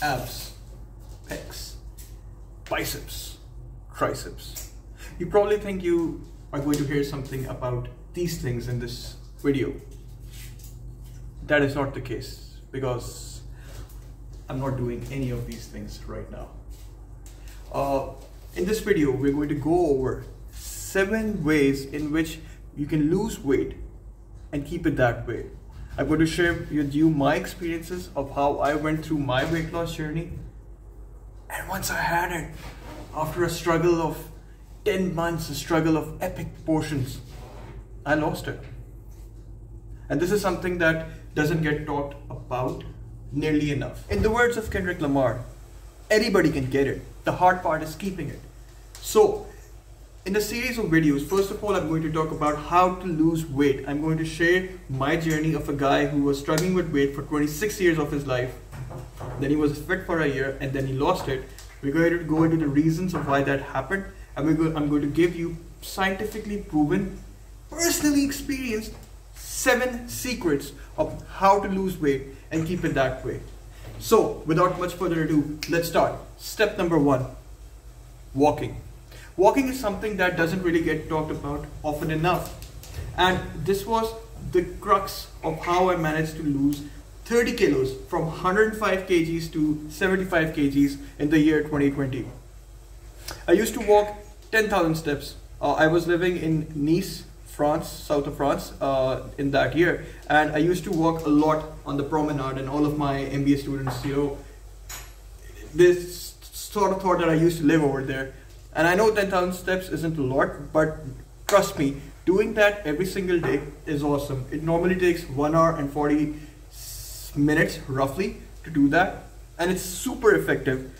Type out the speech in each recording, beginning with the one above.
abs, pecs, biceps, triceps. You probably think you are going to hear something about these things in this video. That is not the case because I'm not doing any of these things right now. In this video, we're going to go over 7 ways in which you can lose weight and keep it that way. I'm going to share with you my experiences of how I went through my weight loss journey. And once I had it, after a struggle of 10 months, a struggle of epic proportions, I lost it. And this is something that doesn't get talked about nearly enough. In the words of Kendrick Lamar, anybody can get it. The hard part is keeping it. So, in a series of videos, first of all, I'm going to talk about how to lose weight. I'm going to share my journey of a guy who was struggling with weight for 26 years of his life. Then he was fit for a year and then he lost it. We're going to go into the reasons of why that happened. And I'm going to give you scientifically proven, personally experienced 7 secrets of how to lose weight and keep it that way. So, without much further ado, let's start. Step number 1, walking. Walking is something that doesn't really get talked about often enough. And this was the crux of how I managed to lose 30 kilos from 105 kgs to 75 kgs in the year 2020. I used to walk 10,000 steps. I was living in Nice, France, south of France, in that year. And I used to walk a lot on the promenade, and all of my MBA students, this sort of thought that I used to live over there. And I know 10,000 steps isn't a lot, but trust me, doing that every single day is awesome. It normally takes 1 hour and 40 minutes roughly to do that. And it's super effective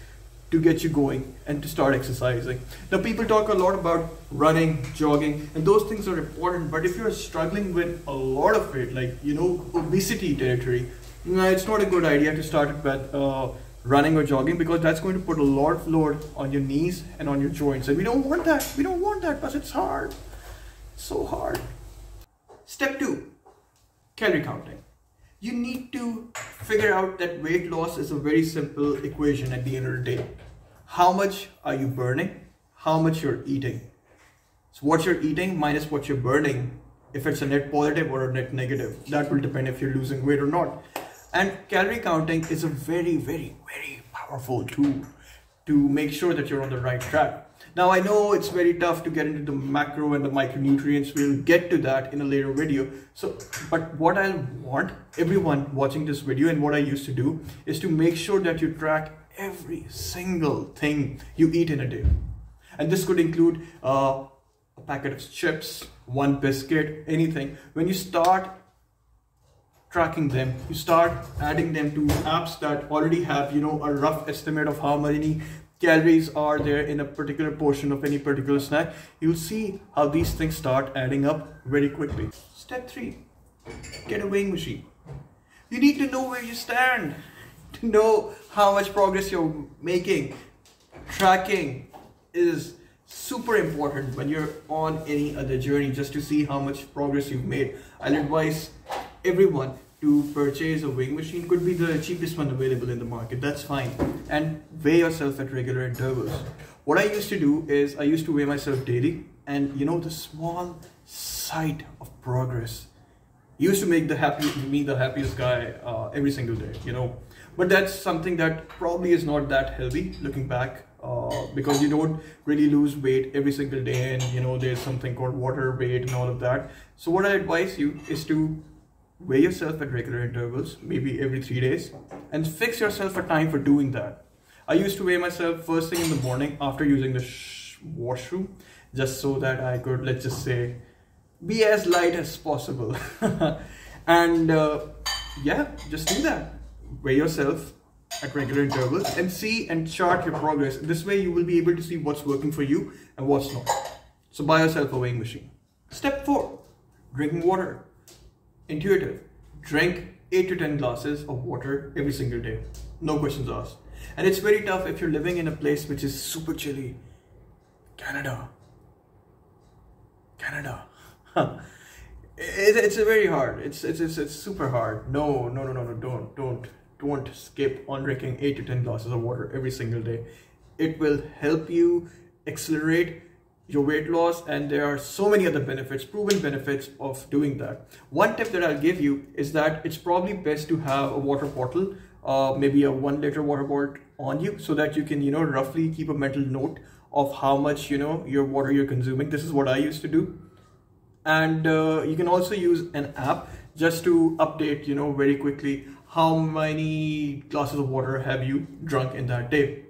to get you going and to start exercising. Now, people talk a lot about running, jogging, and those things are important. But if you're struggling with a lot of it, like, obesity territory, it's not a good idea to start with running or jogging, because that's going to put a lot of load on your knees and on your joints. And we don't want that. We don't want that because it's hard. So hard. Step 2, calorie counting. You need to figure out that weight loss is a very simple equation at the end of the day. How much are you burning? How much you're eating? So what you're eating minus what you're burning, if it's a net positive or a net negative, that will depend if you're losing weight or not. And calorie counting is a very, very, very powerful tool to make sure that you're on the right track. Now, I know it's very tough to get into the macro and the micronutrients. We'll get to that in a later video. But what I want everyone watching this video, and what I used to do, is to make sure that you track every single thing you eat in a day. And this could include a packet of chips, 1 biscuit, anything. When you start tracking them, you start adding them to apps that already have, a rough estimate of how many calories are there in a particular portion of any particular snack, you'll see how these things start adding up very quickly. Step 3, get a weighing machine. You need to know where you stand, to know how much progress you're making. Tracking is super important when you're on any other journey, just to see how much progress you've made. I'll advise everyone to purchase a weighing machine. Could be the cheapest one available in the market, that's fine. And weigh yourself at regular intervals. What I used to do is I used to weigh myself daily, and the small sight of progress used to make me the happiest guy every single day, But that's something that probably is not that healthy looking back, because you don't really lose weight every single day, and there's something called water weight and all of that. So what I advise you is to weigh yourself at regular intervals, maybe every 3 days, and fix yourself a time for doing that. I used to weigh myself first thing in the morning after using the washroom, just so that I could, let's just say, be as light as possible. And yeah, just do that. Weigh yourself at regular intervals and see and chart your progress. This way you will be able to see what's working for you and what's not. So buy yourself a weighing machine. Step 4, drinking water. Intuitive. Drink 8 to 10 glasses of water every single day. No questions asked. And it's very tough if you're living in a place which is super chilly. Canada. It's very hard. It's super hard. No, don't. don't skip on drinking 8 to 10 glasses of water every single day. It will help you accelerate your weight loss, and there are so many other benefits, proven benefits of doing that. One tip that I'll give you is that it's probably best to have a water bottle, maybe a 1 liter water bottle on you, so that you can, roughly keep a mental note of how much, your water you're consuming. This is what I used to do. And you can also use an app just to update, very quickly how many glasses of water have you drunk in that day.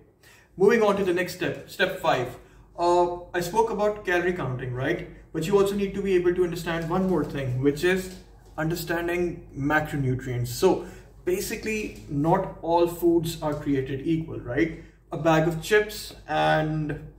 Moving on to the next step, step 5. I spoke about calorie counting, right? But you also need to be able to understand one more thing, which is understanding macronutrients. So basically, not all foods are created equal, right? A bag of chips and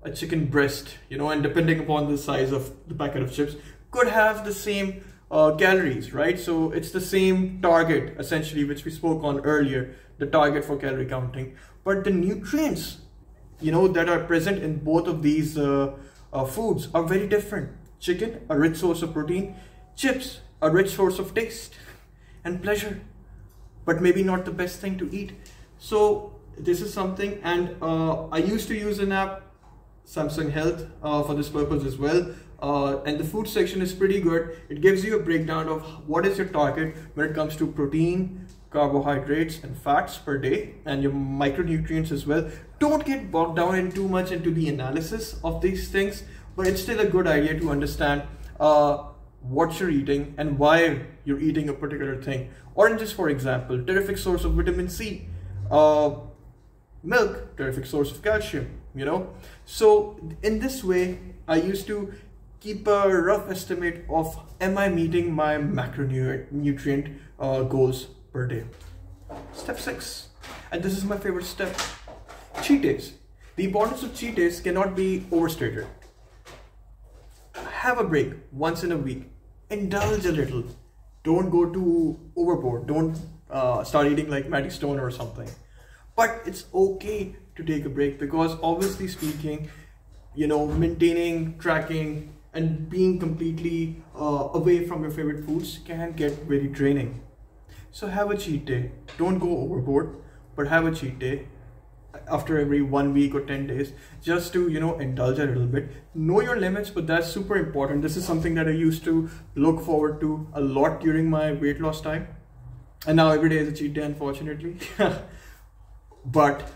a chicken breast, and depending upon the size of the packet of chips, could have the same calories, right? So it's the same target, essentially, which we spoke on earlier, the target for calorie counting. But the nutrients, that are present in both of these foods are very different. Chicken, a rich source of protein. Chips, a rich source of taste and pleasure, but maybe not the best thing to eat. So this is something, and I used to use an app, Samsung Health, for this purpose as well. And the food section is pretty good. It gives you a breakdown of what is your target when it comes to protein, carbohydrates and fats per day, and your micronutrients as well. Don't get bogged down in too much into the analysis of these things, but it's still a good idea to understand what you're eating and why you're eating a particular thing. Oranges, for example, terrific source of vitamin C. Milk, terrific source of calcium, So in this way, I used to keep a rough estimate of, am I meeting my macronutrient goals per day. Step 6, and this is my favorite step, cheat days. The importance of cheat days cannot be overstated. Have a break once in a week, indulge a little. Don't go too overboard. Don't start eating like Matty Stone or something. But it's okay to take a break, because obviously speaking, maintaining, tracking, and being completely away from your favorite foods can get very draining. So have a cheat day. Don't go overboard, but have a cheat day after every 1 week or 10 days, just to, indulge a little bit. Know your limits, but that's super important. This is something that I used to look forward to a lot during my weight loss time. And now every day is a cheat day, unfortunately. But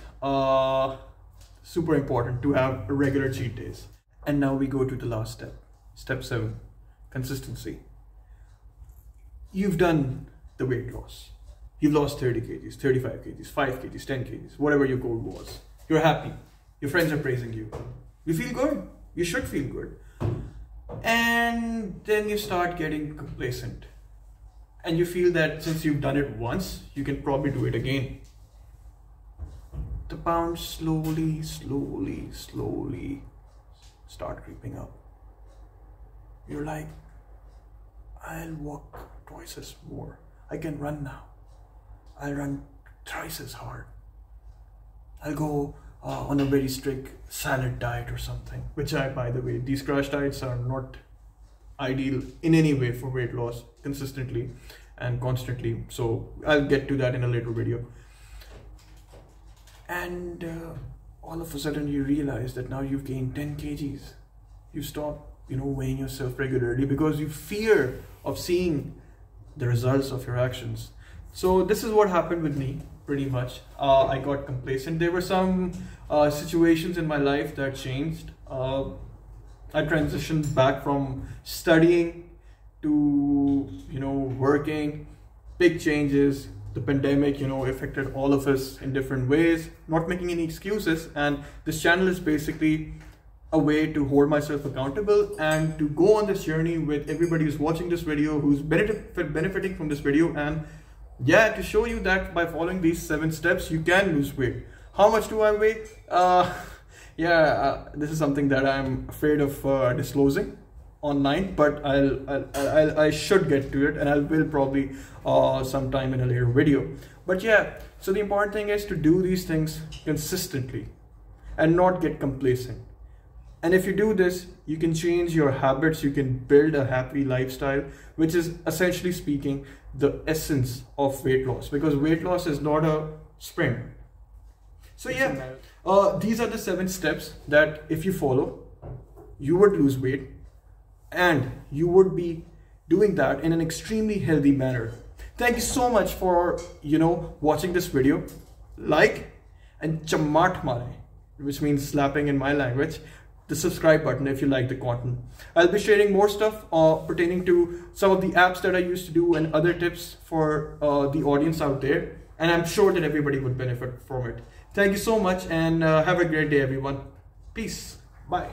super important to have regular cheat days. And now we go to the last step, step 7, consistency. You've done the weight loss. You've lost 30 kgs, 35 kgs, 5 kgs, 10 kgs, whatever your goal was. You're happy. Your friends are praising you. You feel good. You should feel good. And then you start getting complacent. And you feel that since you've done it once, you can probably do it again. The pounds slowly start creeping up. You're like, I'll walk twice as more. I can run now. I'll run thrice as hard. I'll go on a very strict salad diet or something, which by the way, these crash diets are not ideal in any way for weight loss consistently and constantly. So I'll get to that in a later video. And all of a sudden you realize that now you've gained 10 kgs. You stop, weighing yourself regularly because you fear of seeing the results of your actions. So this is what happened with me, pretty much. I got complacent. There were some situations in my life that changed. I transitioned back from studying to, working. Big changes. The pandemic, affected all of us in different ways. Not making any excuses. And this channel is basically a way to hold myself accountable and to go on this journey with everybody who's watching this video, who's benefiting from this video, and to show you that by following these 7 steps, you can lose weight. How much do I weigh? This is something that I'm afraid of disclosing online, but I should get to it, and I will probably sometime in a later video. But so the important thing is to do these things consistently and not get complacent. And if you do this, you can change your habits, you can build a happy lifestyle, which is essentially speaking the essence of weight loss, because weight loss is not a sprint. So yeah, these are the 7 steps that if you follow, you would lose weight, and you would be doing that in an extremely healthy manner. Thank you so much for watching this video. Like and chamat mare, which means slapping in my language, the subscribe button if you like the content. I'll be sharing more stuff pertaining to some of the apps that I used to do and other tips for the audience out there, and I'm sure that everybody would benefit from it. Thank you so much, and have a great day, everyone. Peace. Bye.